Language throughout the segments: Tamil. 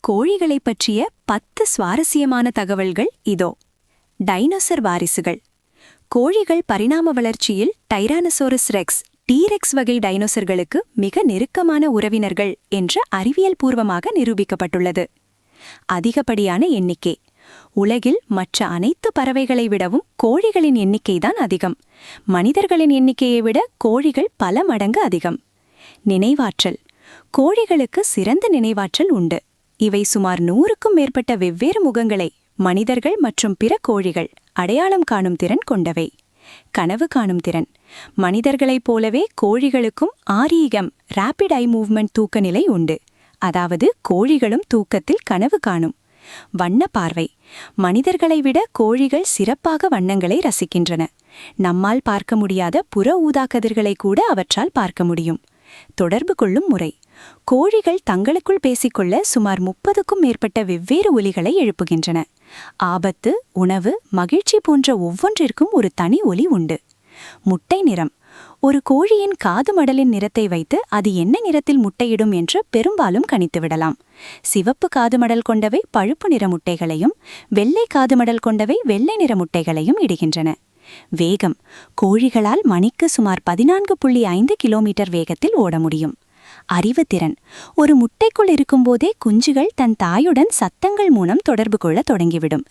கோழிகளைப் பற்றிய 10 சுவாரஸ்யமான தகவல்கள் இதோ. டைனோசர் வாரிசுகள். கோழிகள் பரிணாம வளர்ச்சியில் டைரானசோரஸ் ரெக்ஸ் டீரெக்ஸ் வகை டைனோசர்களுக்கு மிக நெருக்கமான உறவினர்கள் என்று அறிவியல் பூர்வமாக நிரூபிக்கப்பட்டுள்ளது. அதிகப்படியான எண்ணிக்கை. உலகில் மற்ற அனைத்து பறவைகளை விடவும் கோழிகளின் எண்ணிக்கைதான் அதிகம். மனிதர்களின் எண்ணிக்கையை விட கோழிகள் பல மடங்கு அதிகம். நினைவாற்றல். கோழிகளுக்கு சிறந்த நினைவாற்றல் உண்டு. இவை சுமார் 100க்கும் மேற்பட்ட வெவ்வேறு முகங்களை மனிதர்கள் மற்றும் பிற கோழிகள் அடையாளம் காணும் திறன் கொண்டவை. கனவு காணும் திறன். மனிதர்களைப் போலவே கோழிகளுக்கும் REM ரேபிட் ஐ மூவ்மெண்ட் தூக்க நிலை உண்டு. அதாவது கோழிகளும் தூக்கத்தில் கனவு காணும். வண்ண பார்வை. மனிதர்களை விட கோழிகள் சிறப்பாக வண்ணங்களை ரசிக்கின்றன. நம்மால் பார்க்க முடியாத புற ஊதாக்கதிர்களை கூட அவற்றால் பார்க்க முடியும். தொடர்பு கொள்ளும் முறை. கோழிகள் தங்களுக்குள் பேசிக்கொள்ள சுமார் 30க்கும் மேற்பட்ட வெவ்வேறு ஒலிகளை எழுப்புகின்றன. ஆபத்து, உணவு, மகிழ்ச்சி போன்ற ஒவ்வொன்றிற்கும் ஒரு தனி ஒலி உண்டு. முட்டை நிறம். ஒரு கோழியின் காது மடலின் நிறத்தை வைத்து அது என்ன நிறத்தில் முட்டையிடும் என்று பெரும்பாலும் கணித்துவிடலாம். சிவப்பு காதுமடல் கொண்டவை பழுப்பு நிற முட்டைகளையும், வெள்ளை காதுமடல் கொண்டவை வெள்ளை நிற முட்டைகளையும் இடுகின்றன. வேகம். கோழிகளால் மணிக்கு சுமார் 14.5 கிலோமீட்டர் வேகத்தில் ஓட முடியும். அறிவுத்திறன். ஒரு முட்டைக்குள் இருக்கும்போதே குஞ்சுகள் தன் தாயுடன் சத்தங்கள் மூலம் தொடர்பு கொள்ள தொடங்கிவிடும்.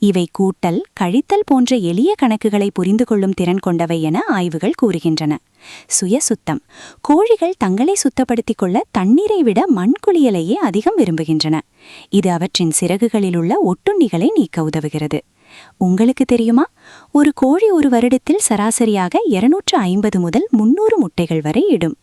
இவை கூட்டல், கழித்தல் போன்ற எளிய கணக்குகளை புரிந்து கொள்ளும் திறன் கொண்டவை என ஆய்வுகள் கூறுகின்றன. சுயசுத்தம். கோழிகள் தங்களை சுத்தப்படுத்திக் கொள்ள தண்ணீரை விட மண்குளியலையே அதிகம் விரும்புகின்றன. இது அவற்றின் சிறகுகளில் உள்ள ஒட்டுண்ணிகளை நீக்க உதவுகிறது. உங்களுக்கு தெரியுமா, ஒரு கோழி ஒரு வருடத்தில் சராசரியாக 250 முதல் 300 முட்டைகள் வரை இடும்.